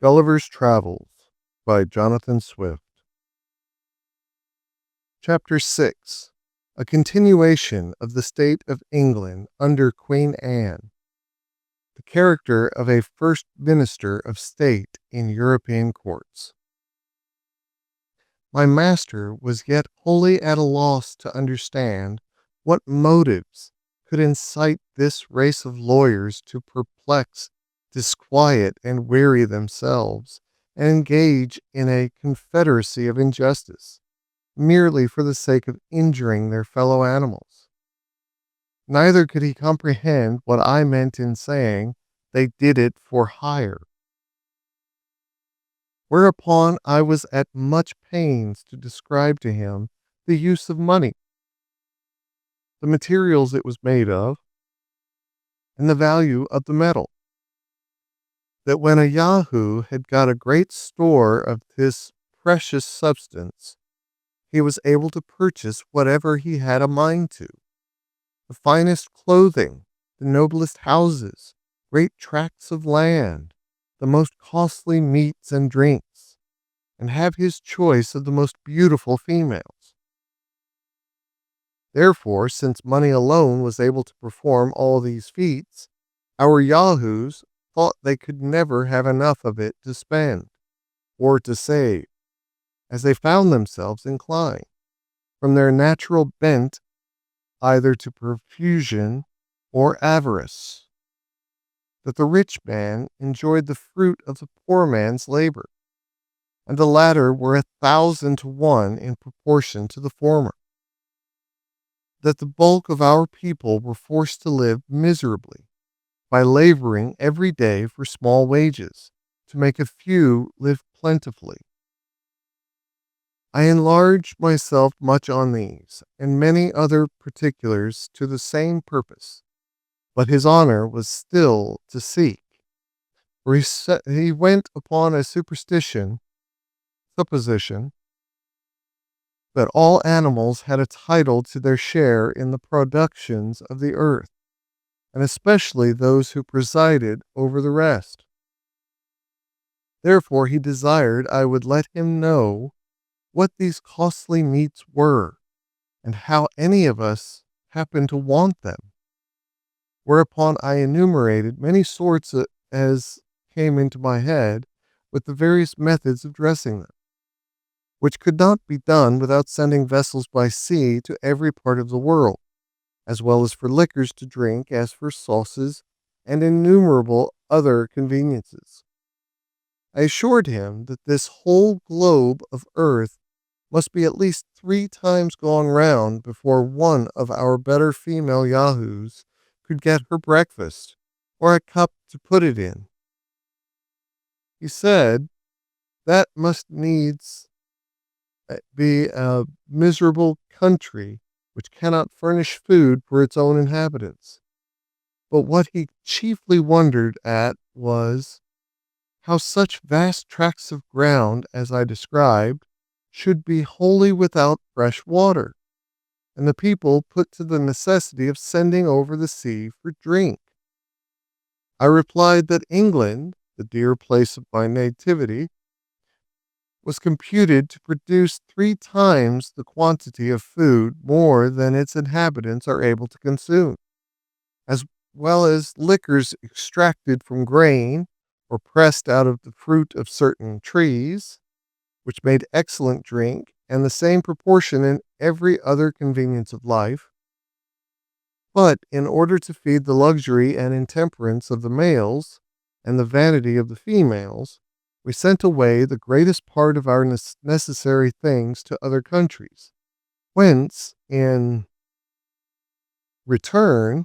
Gulliver's Travels by Johnathan Swift. Chapter 6. A continuation of the state of England under Queen Anne. The character of a first minister of state in European courts. My master was yet wholly at a loss to understand what motives could incite this race of lawyers to perplex, disquiet, and weary themselves, and engage in a confederacy of injustice, merely for the sake of injuring their fellow animals. Neither could he comprehend what I meant in saying they did it for hire. Whereupon I was at much pains to describe to him the use of money, the materials it was made of, and the value of the metal. That when a Yahoo had got a great store of this precious substance, he was able to purchase whatever he had a mind to, the finest clothing, the noblest houses, great tracts of land, the most costly meats and drinks, and have his choice of the most beautiful females. Therefore, since money alone was able to perform all these feats, our Yahoos thought they could never have enough of it to spend or to save, as they found themselves inclined, from their natural bent, either to profusion or avarice, that the rich man enjoyed the fruit of the poor man's labor, and the latter were 1,000 to 1 in proportion to the former. That the bulk of our people were forced to live miserably by laboring every day for small wages, to make a few live plentifully. I enlarged myself much on these, and many other particulars to the same purpose, but his honor was still to seek, for he went upon a supposition, that all animals had a title to their share in the productions of the earth, and especially those who presided over the rest. Therefore he desired I would let him know what these costly meats were, and how any of us happened to want them. Whereupon I enumerated many sorts as came into my head, with the various methods of dressing them, which could not be done without sending vessels by sea to every part of the world, as well as for liquors to drink, as for sauces, and innumerable other conveniences. I assured him that this whole globe of earth must be at least 3 times gone round before one of our better female Yahoos could get her breakfast, or a cup to put it in. He said that must needs be a miserable country which cannot furnish food for its own inhabitants. But what he chiefly wondered at was how such vast tracts of ground as I described should be wholly without fresh water, and the people put to the necessity of sending over the sea for drink. I replied that England, the dear place of my nativity, was computed to produce 3 times the quantity of food more than its inhabitants are able to consume, as well as liquors extracted from grain or pressed out of the fruit of certain trees, which made excellent drink, and the same proportion in every other convenience of life. But in order to feed the luxury and intemperance of the males, and the vanity of the females, we sent away the greatest part of our necessary things to other countries, whence, in return,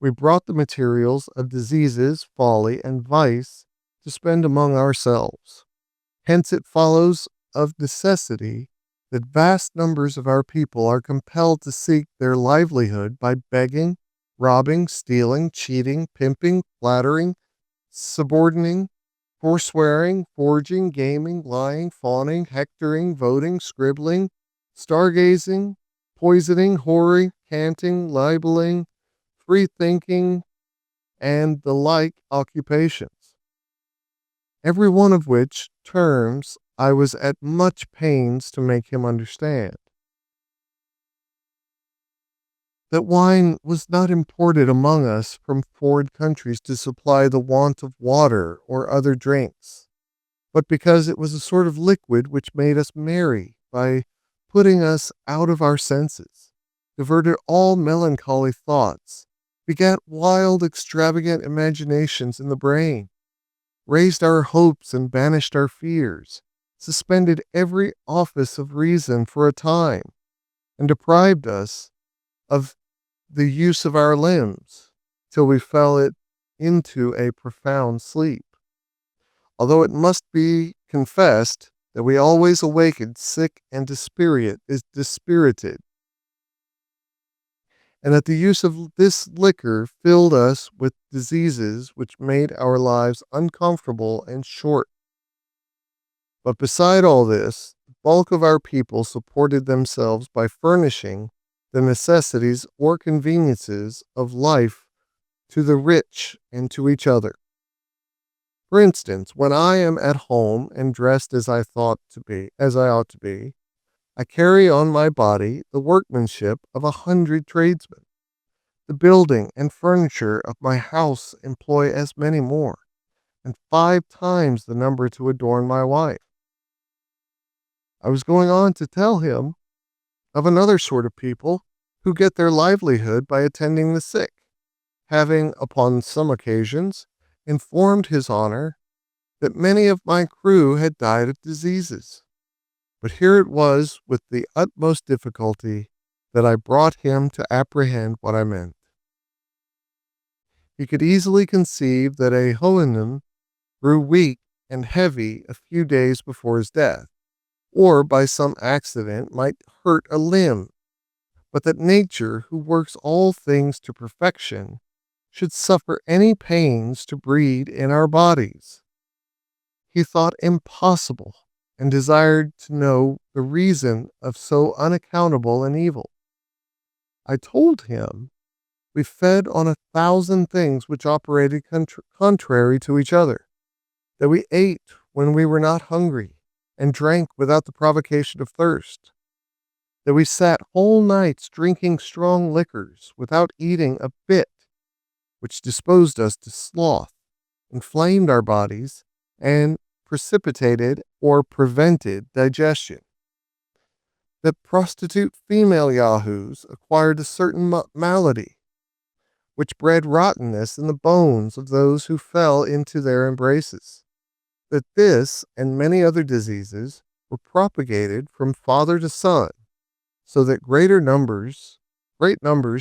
we brought the materials of diseases, folly, and vice to spend among ourselves. Hence it follows of necessity that vast numbers of our people are compelled to seek their livelihood by begging, robbing, stealing, cheating, pimping, flattering, suborning, forswearing, forging, gaming, lying, fawning, hectoring, voting, scribbling, stargazing, poisoning, whoring, canting, libeling, free thinking, and the like occupations. every one of which terms I was at much pains to make him understand. That wine was not imported among us from foreign countries to supply the want of water or other drinks, but because it was a sort of liquid which made us merry by putting us out of our senses, diverted all melancholy thoughts, begat wild, extravagant imaginations in the brain, raised our hopes and banished our fears, suspended every office of reason for a time, and deprived us of the use of our limbs till we fell it into a profound sleep. Although it must be confessed that we always awakened sick and dispirited, and that the use of this liquor filled us with diseases which made our lives uncomfortable and short. But beside all this, the bulk of our people supported themselves by furnishing the necessities or conveniences of life to the rich and to each other. For instance, when I am at home and dressed as I ought to be, I carry on my body the workmanship of 100 tradesmen. The building and furniture of my house employ as many more, and 5 times the number to adorn my wife. I was going on to tell him of another sort of people who get their livelihood by attending the sick, having, upon some occasions, informed his honor that many of my crew had died of diseases. But here it was with the utmost difficulty that I brought him to apprehend what I meant. He could easily conceive that a Houyhnhnm grew weak and heavy a few days before his death, or by some accident might hurt a limb, but that nature, who works all things to perfection, should suffer any pains to breed in our bodies, he thought impossible, and desired to know the reason of so unaccountable an evil. I told him we fed on 1,000 things which operated contrary to each other, that we ate when we were not hungry, and drank without the provocation of thirst, that we sat whole nights drinking strong liquors without eating a bit, which disposed us to sloth, inflamed our bodies, and precipitated or prevented digestion. That prostitute female Yahoos acquired a certain malady, which bred rottenness in the bones of those who fell into their embraces. That this and many other diseases were propagated from father to son, so that great numbers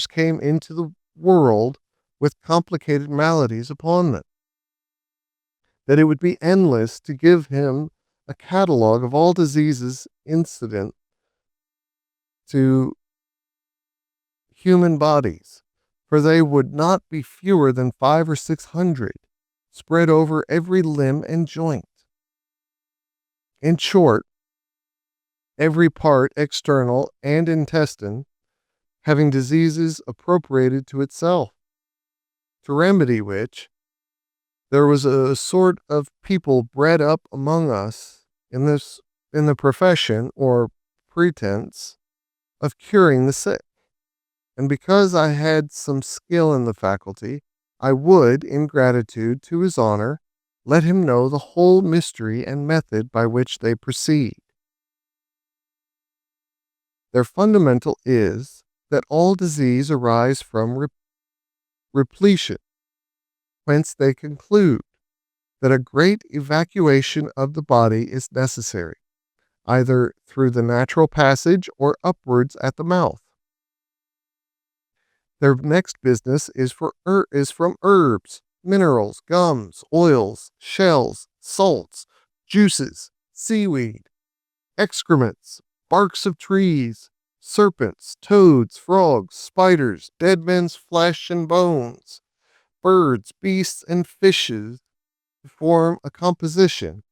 came into the world with complicated maladies upon them. That it would be endless to give him a catalogue of all diseases incident to human bodies, for they would not be fewer than 500 or 600, spread over every limb and joint. In short, every part, external and intestine, having diseases appropriated to itself, to remedy which, there was a sort of people bred up among us in the profession or pretense of curing the sick. And because I had some skill in the faculty, I would, in gratitude to his honor, let him know the whole mystery and method by which they proceed. Their fundamental is that all disease arise from repletion, whence they conclude that a great evacuation of the body is necessary, either through the natural passage or upwards at the mouth. Their next business is from herbs, minerals, gums, oils, shells, salts, juices, seaweed, excrements, barks of trees, serpents, toads, frogs, spiders, dead men's flesh and bones, birds, beasts, and fishes to form a composition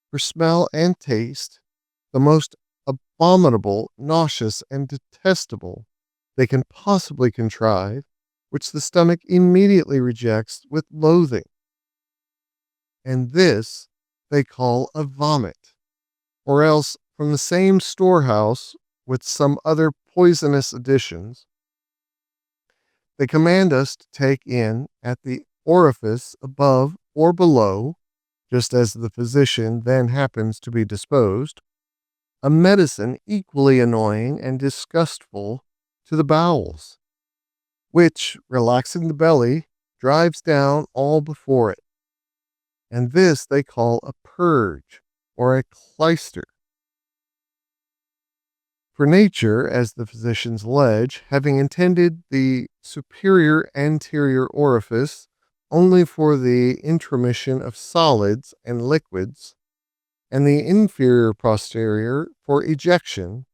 for smell and taste, the most abominable, nauseous, and detestable they can possibly contrive, which the stomach immediately rejects with loathing. And this they call a vomit, or else from the same storehouse with some other poisonous additions, they command us to take in at the orifice above or below, just as the physician then happens to be disposed, a medicine equally annoying and disgustful to the bowels, which, relaxing the belly, drives down all before it. And this they call a purge or a clyster. For nature, as the physicians allege, having intended the superior anterior orifice only for the intromission of solids and liquids, and the inferior posterior for ejection,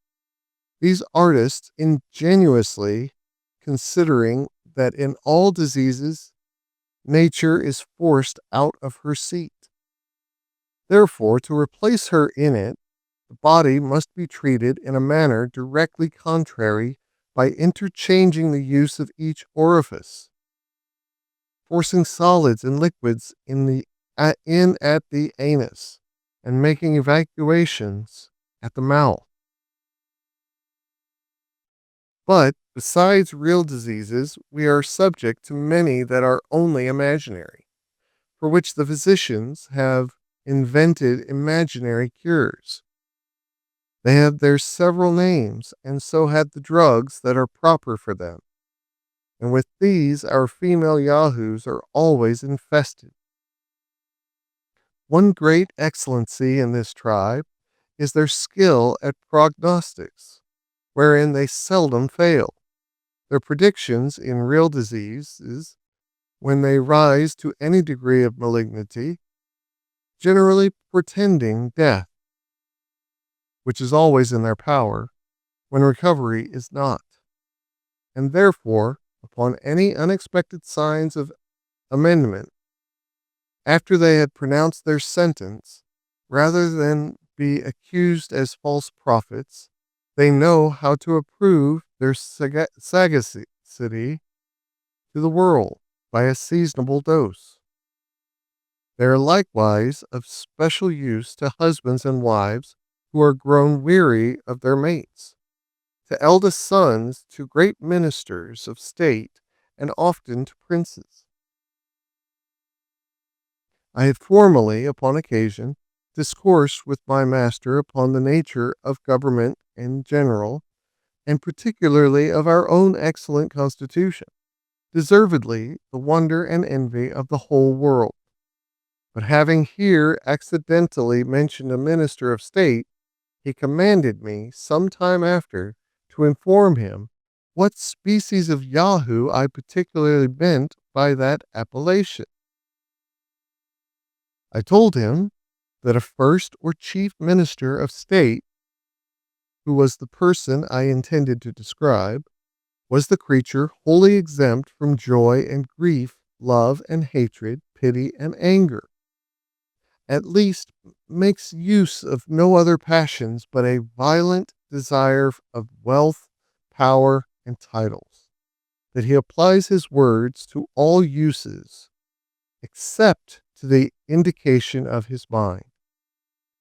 these artists ingenuously considering that in all diseases nature is forced out of her seat. Therefore, to replace her in it, the body must be treated in a manner directly contrary by interchanging the use of each orifice, forcing solids and liquids in at the anus, and making evacuations at the mouth. But besides real diseases, we are subject to many that are only imaginary, for which the physicians have invented imaginary cures. They have their several names, and so had the drugs that are proper for them. And with these, our female Yahoos are always infested. One great excellency in this tribe is their skill at prognostics, wherein they seldom fail. Their predictions in real diseases, when they rise to any degree of malignity, generally portending death, which is always in their power, when recovery is not. And therefore, upon any unexpected signs of amendment, after they had pronounced their sentence, rather than be accused as false prophets, they know how to approve their sagacity to the world by a seasonable dose. They are likewise of special use to husbands and wives who are grown weary of their mates, to eldest sons, to great ministers of state, and often to princes. I had formerly, upon occasion, discoursed with my master upon the nature of government in general, and particularly of our own excellent constitution, deservedly the wonder and envy of the whole world. But having here accidentally mentioned a minister of state, he commanded me some time after to inform him what species of Yahoo I particularly meant by that appellation. I told him that a first or chief minister of state, who was the person I intended to describe, was the creature wholly exempt from joy and grief, love and hatred, pity and anger. At least makes use of no other passions but a violent desire of wealth, power, and titles, that he applies his words to all uses, except to the indication of his mind,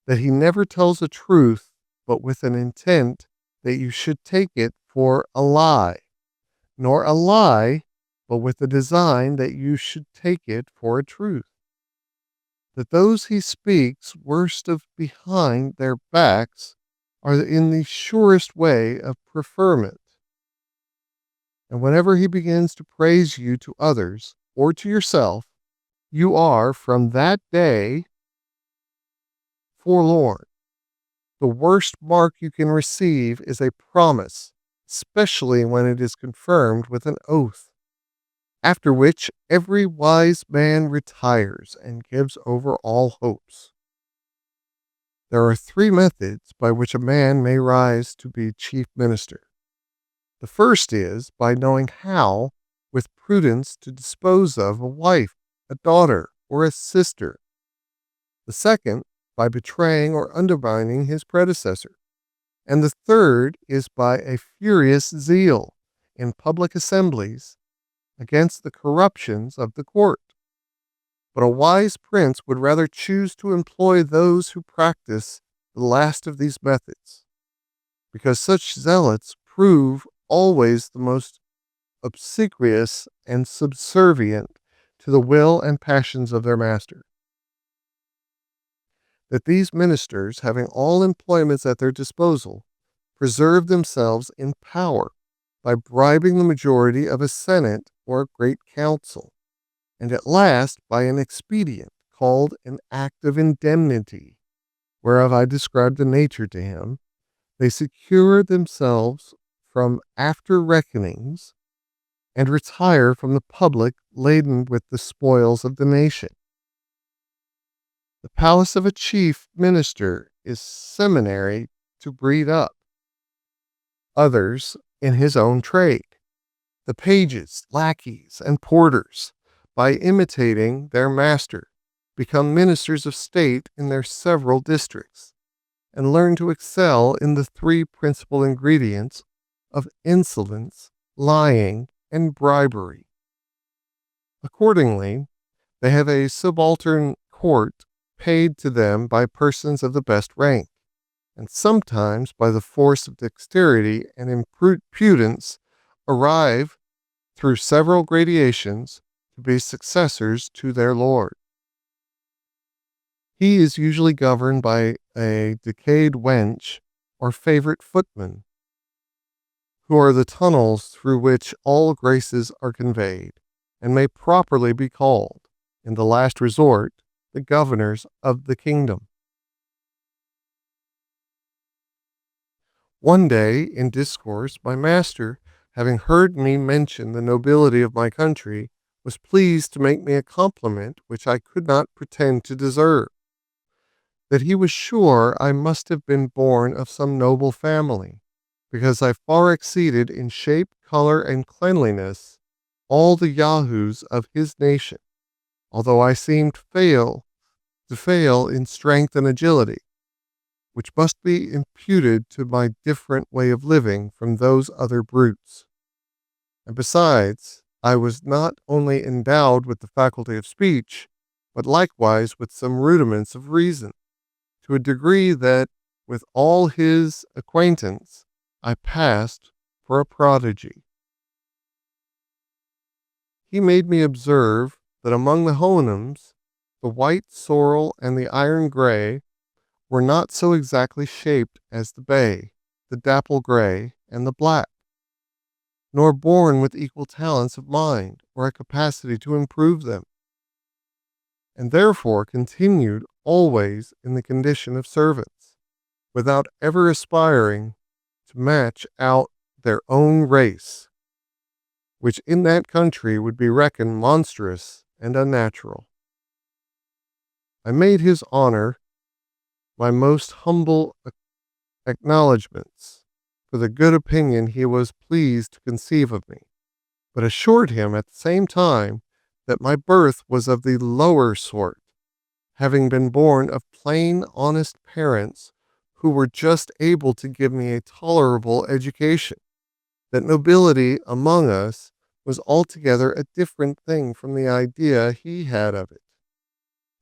that he never tells a truth but with an intent that you should take it for a lie, nor a lie but with the design that you should take it for a truth, that those he speaks worst of behind their backs are in the surest way of preferment. And whenever he begins to praise you to others or to yourself, you are from that day forlorn. The worst mark you can receive is a promise, especially when it is confirmed with an oath, after which every wise man retires and gives over all hopes. There are 3 methods by which a man may rise to be chief minister. The first is by knowing how, with prudence, to dispose of a wife, a daughter, or a sister. The second, by betraying or undermining his predecessor. And the third is by a furious zeal in public assemblies against the corruptions of the court. But a wise prince would rather choose to employ those who practice the last of these methods, because such zealots prove always the most obsequious and subservient to the will and passions of their master. That these ministers, having all employments at their disposal, preserve themselves in power by bribing the majority of a senate or a great council, and at last by an expedient called an act of indemnity, whereof I described the nature to him, they secure themselves from after reckonings and retire from the public laden with the spoils of the nation. The palace of a chief minister is seminary to breed up others in his own trade. The pages, lackeys, and porters, by imitating their master, become ministers of state in their several districts, and learn to excel in the three principal ingredients of insolence, lying, and bribery. Accordingly, they have a subaltern court paid to them by persons of the best rank, and sometimes by the force of dexterity and impudence arrive through several gradations to be successors to their lord. He is usually governed by a decayed wench or favorite footman, who are the tunnels through which all graces are conveyed, and may properly be called, in the last resort, the governors of the kingdom. One day, in discourse, my master, having heard me mention the nobility of my country, was pleased to make me a compliment which I could not pretend to deserve, that he was sure I must have been born of some noble family, because I far exceeded in shape, color, and cleanliness all the Yahoos of his nation, although I seemed to fail in strength and agility, which must be imputed to my different way of living from those other brutes. And besides, I was not only endowed with the faculty of speech, but likewise with some rudiments of reason, to a degree that, with all his acquaintance, I passed for a prodigy. He made me observe that among the Houyhnhnms, the white sorrel and the iron gray were not so exactly shaped as the bay, the dapple gray, and the black, nor born with equal talents of mind or a capacity to improve them, and therefore continued always in the condition of servants, without ever aspiring to match out their own race, which in that country would be reckoned monstrous and unnatural. I made his honor my most humble acknowledgments for the good opinion he was pleased to conceive of me, but assured him at the same time that my birth was of the lower sort, having been born of plain, honest parents who were just able to give me a tolerable education, that nobility among us was altogether a different thing from the idea he had of it,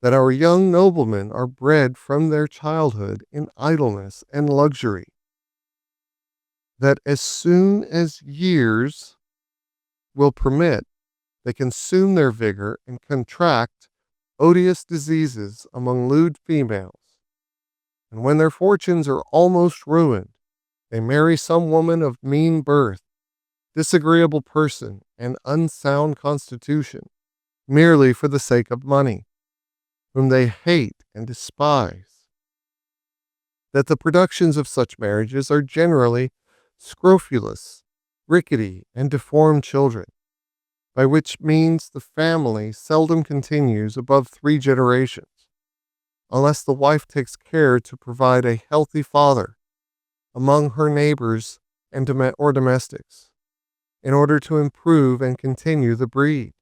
that our young noblemen are bred from their childhood in idleness and luxury, that as soon as years will permit, they consume their vigor and contract odious diseases among lewd females, and when their fortunes are almost ruined, they marry some woman of mean birth, disagreeable person, and unsound constitution, merely for the sake of money, whom they hate and despise, that the productions of such marriages are generally scrofulous, rickety, and deformed children, by which means the family seldom continues above 3 generations, unless the wife takes care to provide a healthy father among her neighbors and or domestics, in order to improve and continue the breed,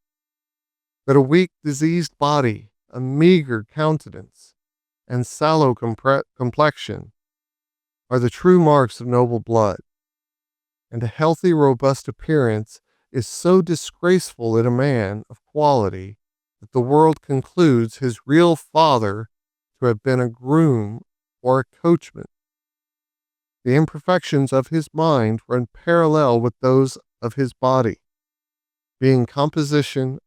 that a weak, diseased body, a meager countenance, and sallow complexion are the true marks of noble blood, and a healthy, robust appearance is so disgraceful in a man of quality that the world concludes his real father to have been a groom or a coachman. The imperfections of his mind run parallel with those of his body, being a composition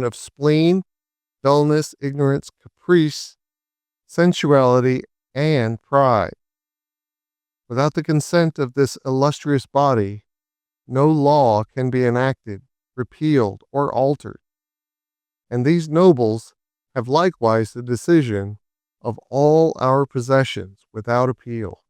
of spleen, dullness, ignorance, caprice, sensuality, and pride. Without the consent of this illustrious body, no law can be enacted, repealed, or altered. And these nobles have likewise the decision of all our possessions without appeal.